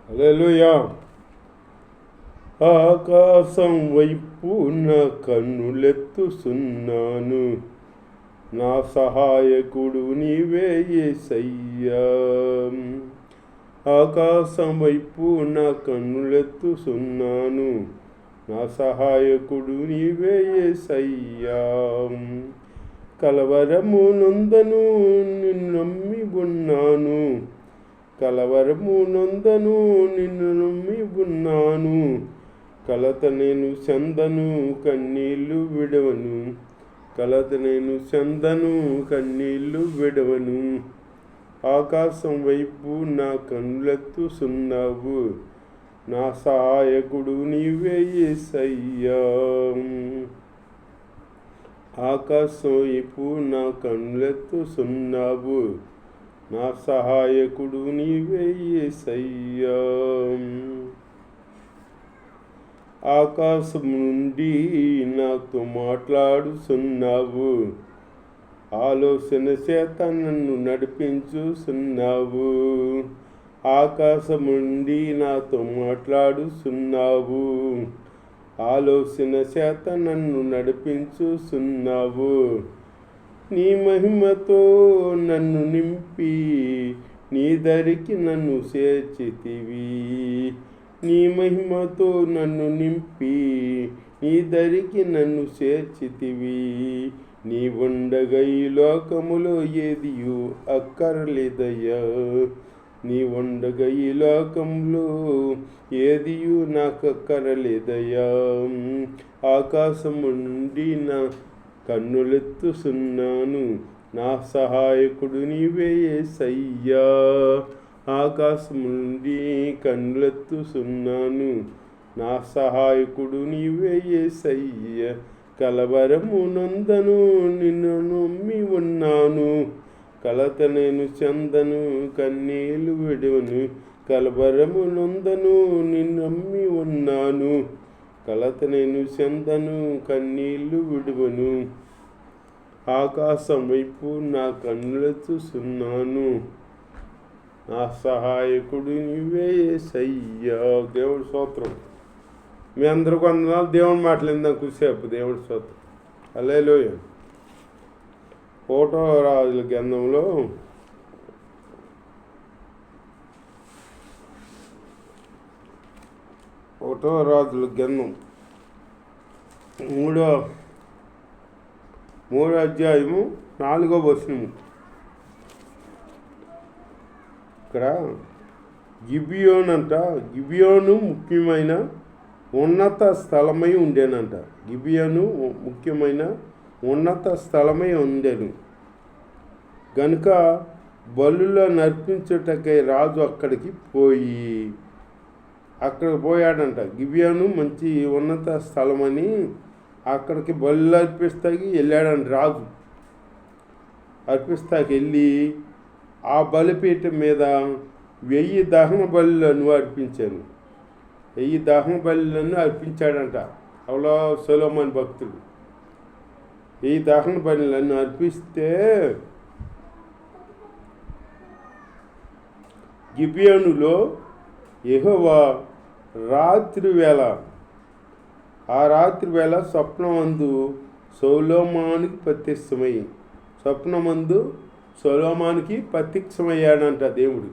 హల్లెలూయా. ఆకాశం వైపు నా కన్నులెత్తుచున్నాను, నా సహాయకుడు నీవే యేసయ్యా. ఆకాశం వైపు నా కన్నులెత్తుచున్నాను, నా సహాయకుడు నీవే యేసయ్యా. కలవరము నొందను నిన్ను నమ్మి ఉన్నాను, కలవరము నొందను నిన్ను నమ్మి ఉన్నాను. కలత నేను చెందను కన్నీళ్ళు విడవను, కలత నేను చెందను కన్నీళ్ళు విడవను. ఆకాశం వైపు నా కన్నులెత్తుచున్నావు, నా సహాయకుడు నీవే యేసయ్యా. ఆకాశం వైపు నా కన్నులెత్తుచున్నావు, నా సహాయకుడు నీవే యేసయ్యా. ఆకాశం నుండి నాతో మాట్లాడుచున్నావు, ఆలోచన చేత నన్ను నడిపించుచున్నావు. ఆకాశం నుండి నాతో మాట్లాడుచున్నావు, ఆలోచన చేత నన్ను నడిపించుచున్నావు. నీ మహిమతో నన్ను నింపి నీ దరికి నన్ను చేర్చితివి, నీ మహిమతో నన్ను నింపి నీ దరికి నన్ను చేర్చితివి. నీ ఉండగా ఈ లోకములో ఏదియు అక్కర్లేదయ్యా, నీ ఉండగా ఈ లోకంలో ఏదియు నాకు అక్కర్లేదయ్యా. ఆకాశం నుండి నా కన్నులెత్తుచున్నాను, నా సహాయకుడు నీవే యేసయ్యా. ఆకాశం నుండి కన్నులెత్తుచున్నాను, నా సహాయకుడు నీవే యేసయ్యా. కలవరము నొందను నిన్ను నమ్మి ఉన్నాను, కలత నేను చెందను కన్నీళ్ళు విడవను. కలవరము నొందను నిన్ను నమ్మి ఉన్నాను, కలత నేను చెందను కన్నీళ్ళు విడవను. ఆకాశం వైపు నా కన్నులెత్తుచున్నాను, నా సహాయకుడు నీవే యేసయ్యా. దేవుడి స్తోత్రం. మీ అందరికీ వందనాలు. దేవుని మాటలిందాం కూసేపు. దేవుడి స్తోత్రం. హల్లెలూయా. ఒకటో రాజుల గ్రంథంలో ఒకటో రాజుల గ్రంథం మూడో అధ్యాయము 4వ వచనము. ఇక్కడ గిబియోను ముఖ్యమైన ఉన్నత స్థలమై ఉండేనంట. గిబియోను ముఖ్యమైన ఉన్నత స్థలమై ఉండేను గనుక బలులో నర్పించుటకై రాజు అక్కడికి పోయాడంట. గిబియోను మంచి ఉన్నత స్థలమని అక్కడికి బలు అర్పిస్తాకి వెళ్ళాడంట. రాజు అర్పిస్తాకి వెళ్ళి ఆ బలిపీఠం మీద 1000 దహన బలులను అర్పించాను. 1000 దహన బలులను అర్పించాడంట. అవలో సొలొమోను భక్తుడు 1000 దహన బలులను అర్పిస్తే గిబియోనులో యెహోవా రాత్రి వేళ స్వప్నమందు సొలొమోనుకి ప్రత్యక్షమయ్యాడంట. దేవుడు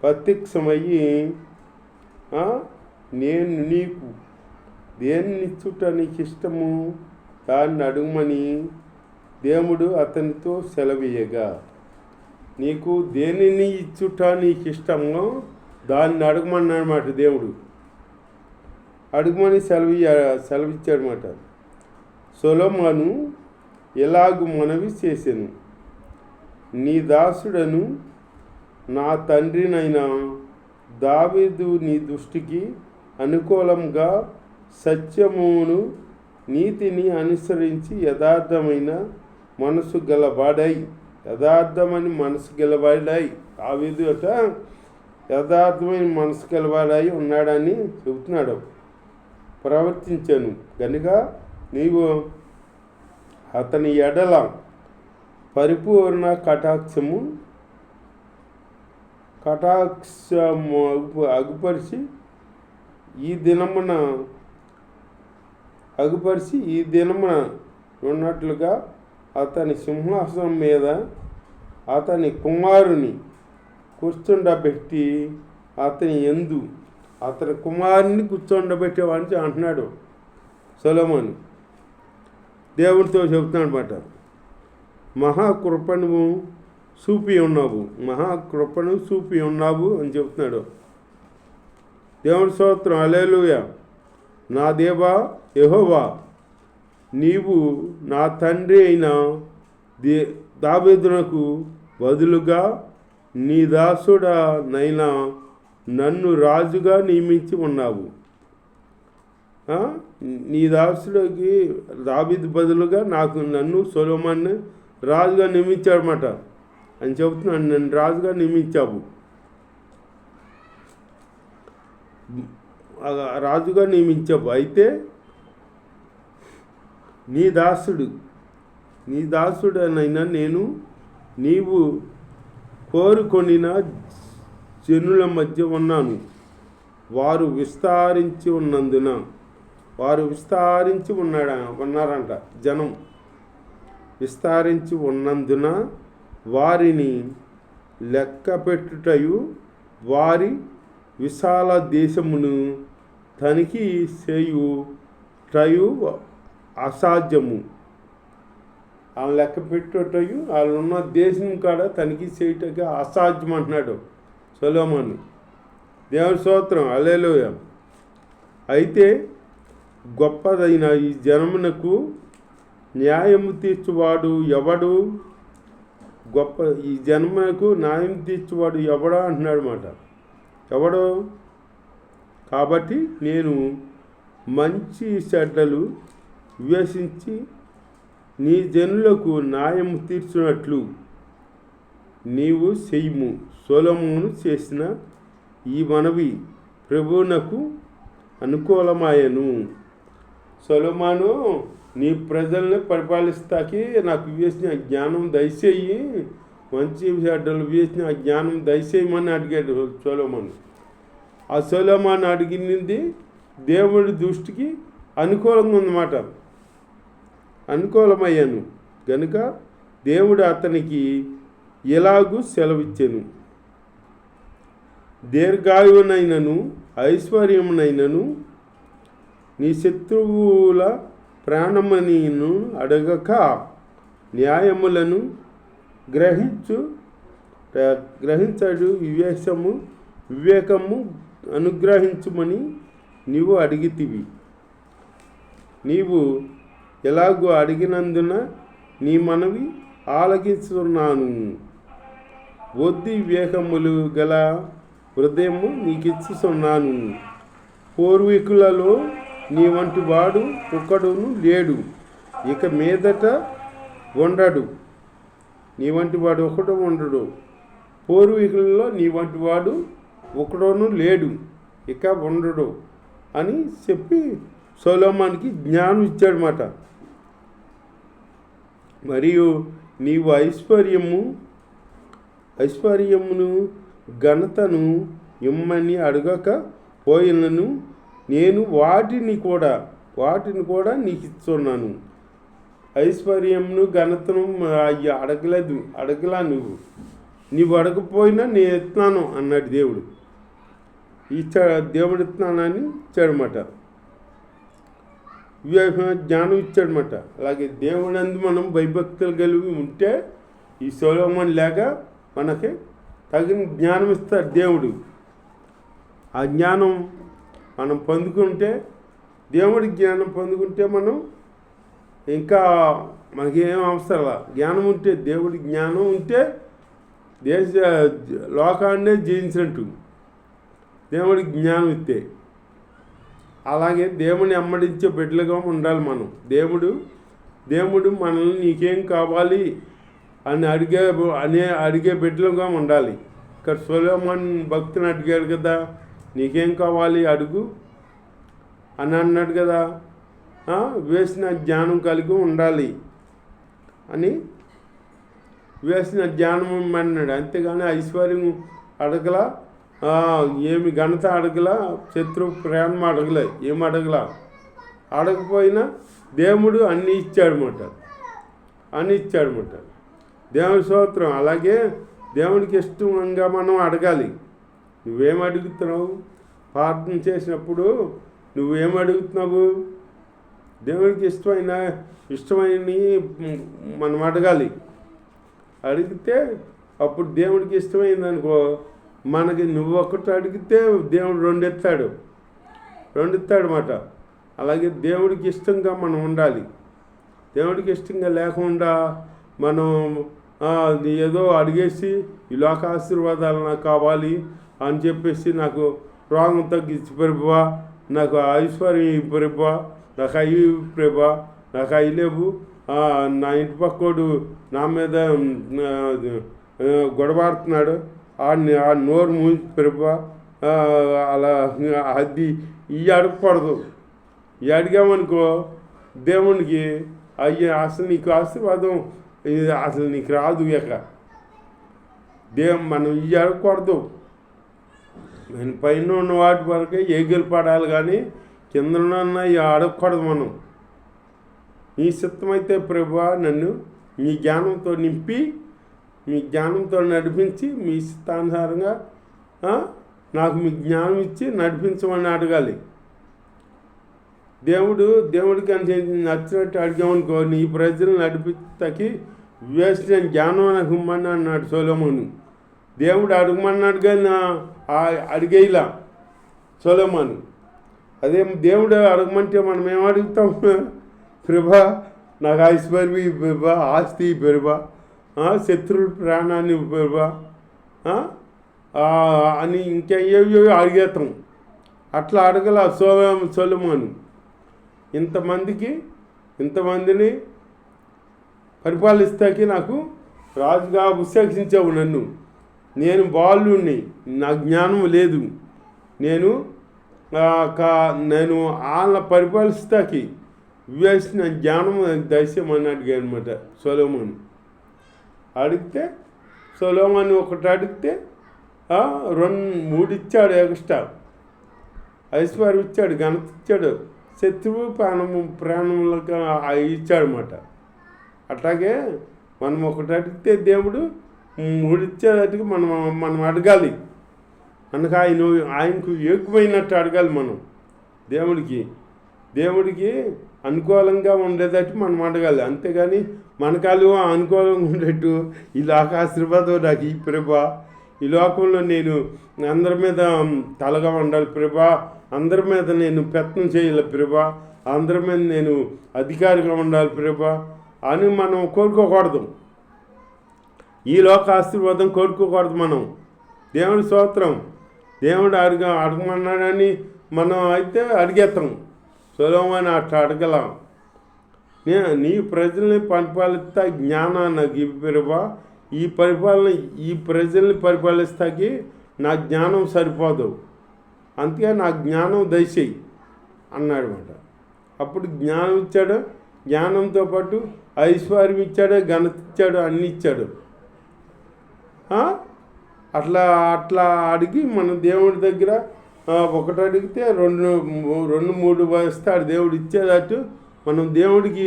ప్రత్యక్షమయ్యి నేను నీకు దేన్నిచ్చుట నీకు ఇష్టము దాన్ని అడుగుమని దేవుడు అతనితో సెలవీయగా, నీకు దేనిని ఇచ్చుట నీకు ఇష్టమో దాన్ని అడగమన్నమాట. దేవుడు అడుగుమని సెలవిచ్చాడనమాట. సొలొమోను ఎలాగూ మనవి చేశాను, నీ దాసుడను నా తండ్రినైన దావీదు నీ దృష్టికి అనుకూలంగా సత్యమును నీతిని అనుసరించి యథార్థమైన మనసు గలవాడై దావీదు అట యథార్థమైన మనసు గలవాడై ఉన్నాడని చెబుతున్నాడు. ప్రవర్తించాను కనుక నీవు అతని ఎడల పరిపూర్ణ కటాక్షము అగుపరిచి ఈ దినమున ఉన్నట్లుగా అతని సింహాసనం మీద అతని కుమారుని కూర్చుండబెట్టి అతని కుమారుని కూర్చుండబెట్టేవాడిని అంటున్నాడు సొలొమోను. దేవుడితో చెబుతున్నాడు అన్నమాట. మహాకృపను చూపి ఉన్నావు అని చెబుతున్నాడు. దేవుని స్తోత్రం. హల్లెలూయా. నా దేవా యెహోవా, నీవు నా తండ్రి అయిన దావీదునకు బదులుగా నీ దాసుడనైన నన్ను రాజుగా నియమించి ఉన్నావు. నీ దాసుడికి దావీదు బదులుగా నన్ను సొలొమోన్ని రాజుగా నియమించాడన్నమాట అని చెబుతున్నాను. నన్ను రాజుగా నియమించావు, అయితే నీ దాసుడనైనా నీవు కోరుకొనిన జనుల మధ్య ఉన్నాను. వారు విస్తరించి ఉన్నారంట. జనం విస్తరించి ఉన్నందున వారిని లెక్క పెట్టుటయు వారి విశాల దేశమును తనిఖీ చేయుటయు అసాధ్యము. వాళ్ళని లెక్క పెట్టుటయు వాళ్ళున్న దేశం కాడ తనిఖీ చేయుటకు అసాధ్యం అంటున్నాడు సొలొమోను. దేవుని స్తోత్రం. హల్లెలూయా. అయితే గొప్పదైన ఈ జనమునకు న్యాయము తీర్చువాడు ఎవడు? ఈ జన్మకు న్యాయం తీర్చువాడు ఎవడా అంటున్నాడు అన్నమాట. ఎవడో? కాబట్టి నేను మంచి చెడ్డలు వివేచించి నీ జనులకు న్యాయం తీర్చున్నట్లు నీవు చెయ్యము. సొలొమోను చేసిన ఈ మనవి ప్రభువునకు అనుకూలమాయను. సొలొమోను, నీ ప్రజల్ని పరిపాలిస్తాకి నాకు వివేచన జ్ఞానం దయచేయి, మంచి చెడ్డలు వివేచన జ్ఞానం దయచేయమని అడిగాడు సొలొమోను. ఆ సొలొమోను అడిగినది దేవుడి దృష్టికి అనుకూలంగా ఉందన్నమాట. అనుకూలమయ్యాను గనుక దేవుడు అతనికి ఎలాగూ సెలవిచ్చాను. దీర్ఘాయువునైనను ఐశ్వర్యమునైనను నీ శత్రువుల ప్రాణమనిను అడగక న్యాయములను గ్రహించడు వివేకము అనుగ్రహించుమని నీవు అడిగితివి. నీవు ఎలాగో అడిగినందున నీ మనవి ఆలకిస్తున్నాను. బుద్ధి వివేకములు గల హృదయము నీకిచ్చుతున్నాను. పూర్వీకులలో నీ వంటి వాడు ఒకడును లేడు, ఇక మీదట ఉండడు. నీ వంటి వాడు ఒకడు ఉండడు. పూర్వీకులలో నీ వంటి వాడు ఒకడును లేడు, ఇక ఉండడు అని చెప్పి సొలొమోనుకి జ్ఞానం ఇచ్చాడన్నమాట. మరియు నీవు ఐశ్వర్యమును ఘనతను ఇమ్మని అడగక పోయినను నేను వాటిని కూడా నీకు ఇస్తున్నాను. ఐశ్వర్యమును ఘనతను అడగలా నువ్వు అడగపోయినా నేను ఇస్తున్నాను అన్నాడు దేవుడు. దేవుడు ఇస్తున్నానని ఇచ్చాడనమాట. జ్ఞానం ఇచ్చాడనమాట. అలాగే దేవుడు అందు మనం భయభక్తులు కలిగి ఉంటే ఈ సొలొమోను లేక మనకి తగిన జ్ఞానం ఇస్తాడు దేవుడు. ఆ జ్ఞానం మనం పొందుకుంటే, దేవుడి జ్ఞానం పొందుకుంటే మనం ఇంకా మనకేం అవసరం. జ్ఞానం ఉంటే, దేవుడి జ్ఞానం ఉంటే లోకాన్నే జయించినట్టు దేవుడికి జ్ఞానం ఇస్తే. అలాగే దేవుని అమ్మడించే బిడ్డలుగా ఉండాలి మనం. దేవుడు మనల్ని నీకేం కావాలి అని అడిగే బిడ్డలుగా ఉండాలి. ఇక్కడ సొలొమోను భక్తుని అడిగాడు కదా, నీకేం కావాలి అడుగు అని అన్నాడు కదా. వేసిన జ్ఞానం కలిగి ఉండాలి అని వేసిన జ్ఞానం అన్నాడు. అంతేగాని ఐశ్వర్యం అడగల, ఏమి ఘనత అడగల, శత్రు ప్రేమ అడగలే, ఏమి అడగల. అడగపోయినా దేవుడు అన్నీ ఇచ్చాడనమాట, అన్నీ ఇచ్చాడనమాట. దేవుని స్తోత్రం. అలాగే దేవుడికి ఇష్టంగా మనం అడగాలి. నువ్వేం అడుగుతున్నావు? ప్రార్థన చేసినప్పుడు నువ్వేం అడుగుతున్నావు? దేవుడికి ఇష్టమైనవి మనం అడగాలి. అడిగితే అప్పుడు దేవుడికి ఇష్టమైంది అనుకో, మనకి నువ్వు ఒకటి అడిగితే దేవుడు రెండు ఇస్తాడు అన్నమాట. అలాగే దేవుడికి ఇష్టంగా మనం ఉండాలి. దేవుడికి ఇష్టంగా లేకుండా మనం ఏదో అడిగేసి ఈ లోక ఆశీర్వాదాలు నాకు కావాలి అని చెప్పేసి, నాకు రోగం తగ్గించి ప్రభువా, నాకు ఐశ్వర్యం ప్రభువా, నాకు అవి ప్రభువా, నాకు అవి లేవు, నా ఇంటి పక్కోడు నా మీద గొడవాడుతున్నాడు, ఆ నోరు మూసి ప్రభువా, అలా అది ఇవి అడగకూడదు. ఇవి అడిగామనుకో దేవునికి అసలు నీకు ఆశీర్వాదం అసలు నీకు రాదు. మనం ఇవి అడగకూడదు. నేను పైన ఉన్న వాటి వరకే ఏగిలు పడాలి, కానీ కింద ఉన్న ఇవి అడగకూడదు. మనం నీ చిత్తమైతే ప్రభువా నన్ను మీ జ్ఞానంతో నింపి, మీ జ్ఞానంతో నడిపించి, మీ చిత్తానుసారంగా నాకు మీ జ్ఞానం ఇచ్చి నడిపించమని అడగాలి. దేవుడికి నచ్చినట్టు అడిగామనుకో, నీ ప్రజలు నడిపిస్తాకి వివేచన జ్ఞానం నాకు ఇమ్మని అన్నాడు సొలొమోను. దేవుడు అడగమన్నాడు కానీ అడిగేలా సొలొమోను. అదే దేవుడు అడగమంటే మనం ఏం అడుగుతాం? ప్రభా నాకు ఐశ్వర్యం ప్రభా, ఆస్తి ప్రభా, శత్రువుల ప్రాణాన్ని ప్రభా అని ఇంకా ఏవో అడిగేస్తాం. అట్లా అడగల సొలొమోను. ఇంతమందిని పరిపాలిస్తాకి నాకు రాజుగా అభిషేకించావు నన్ను. నేను బాలుణ్ణి, నా జ్ఞానం లేదు, నేను వాళ్ళ పరిపాలిస్తాకి వివేచన జ్ఞానం దయచేయమని అడిగాను అనమాట సొలొమోను. అడిగితే సొలొమోను ఒకటి అడిగితే 3 ఇచ్చాడు. ఎక్స్ట్రా ఐశ్వర్యం ఇచ్చాడు, ఘనత ఇచ్చాడు, శత్రువు ప్రాణములకు ఇచ్చాడనమాట. అట్లాగే మనం ఒకటి అడిగితే దేవుడు 3 ఇచ్చేటట్టుగా మనం అడగాలి. అందుకు ఆయనకు యోగ్యమైనట్టు అడగాలి మనం. దేవుడికి అనుకూలంగా ఉండేటట్టు మనం అడగాలి. అంతేగాని మనకాలు అనుకూలంగా ఉండేట్టు ఈ లోక ఆశీర్వాదం నాకు ఈ ప్రభా, ఈ లోకంలో నేను అందరి మీద తలగా ఉండాలి ప్రభా, అందరి మీద నేను పెత్తనం చేయాలి ప్రభా, అందరి మీద నేను అధికారిగా ఉండాలి ప్రభా అని మనం కోరుకోకూడదు. ఈ లోక ఆశీర్వాదం కోరుకోకూడదు మనం. దేవుడి స్తోత్రం. దేవుడు అడగమన్నాడని మనం అయితే అడిగేస్తాం. సొలొమోను అట్లా అడగలం. నీ ప్రజల్ని పరిపాలిస్తా జ్ఞానాన్ని నాకు ప్రభా, ఈ ప్రజల్ని పరిపాలిస్తాకి నా జ్ఞానం సరిపోదు, అందుకే నా జ్ఞానం దయచేయి అన్నాడు అనమాట. అప్పుడు జ్ఞానం ఇచ్చాడు, జ్ఞానంతో పాటు ఐశ్వర్యం ఇచ్చాడు, ఘనత ఇచ్చాడు, అన్నీ ఇచ్చాడు. అట్లా అడిగి మన దేవుడి దగ్గర ఒకటి అడిగితే 2-3 ఇస్తాడు దేవుడు ఇచ్చేటట్టు. మనం దేవుడికి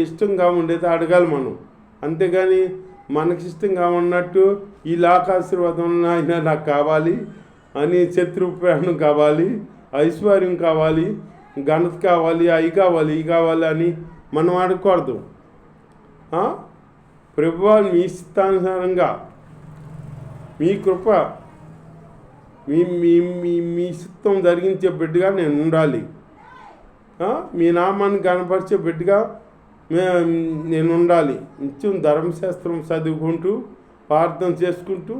ఇష్టంగా ఉండేది అడగాలి మనం. అంతేగాని మనకిష్టంగా ఉన్నట్టు ఈ లోకాశీర్వాదం అయినా నాకు కావాలి అని, శత్రు ప్రాణం కావాలి, ఐశ్వర్యం కావాలి, ఘనత కావాలి, అవి కావాలి, ఇవి కావాలి అని మనం అడగకూడదు. ప్రభువా మీ ఇష్టానుసారంగా మీ కృప మీ చిత్తం జరిగించే బిడ్డగా నేను ఉండాలి, మీ నామాన్ని కనపరిచే బిడ్డగా నేను ఉండాలి. నిత్యం ధర్మశాస్త్రం చదువుకుంటూ ప్రార్థన చేసుకుంటూ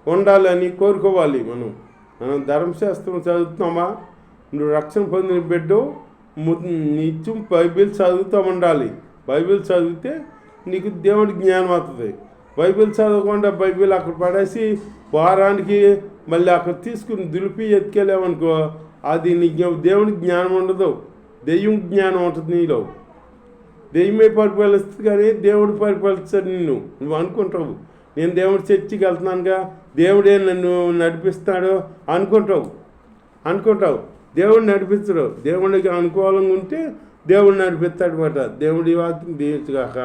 ఉండాలని కోరుకోవాలి. మనం ధర్మశాస్త్రం చదువుతున్నామా? నువ్వు రక్షణ పొందిన బిడ్డ నిత్యం బైబిల్ చదువుతూ ఉండాలి. బైబిల్ చదివితే నీకు దేవుడి జ్ఞానం అవుతుంది. బైబిల్ చదవకుండా బైబిల్ అక్కడ పడేసి వారానికి మళ్ళీ అక్కడ తీసుకుని దులిపి ఎత్తుకెళ్ళామనుకో, అది నీకు దేవుడి జ్ఞానం ఉండదు, దెయ్యం జ్ఞానం ఉంటుంది నీలో. దెయ్యమే పరిపాలిస్తుంది కానీ దేవుడు పరిపాలిస్తాడు నిన్ను. నువ్వు అనుకుంటావు నేను దేవుడి చర్చికి వెళ్తున్నానుగా, దేవుడే నన్ను నడిపిస్తాడు అనుకుంటావు. దేవుడు నడిపించడు. దేవుడికి అనుకూలంగా ఉంటే దేవుడు నడిపిస్తాడు అన్నమాట. దేవుడి వాక్యం దీవించుగాక.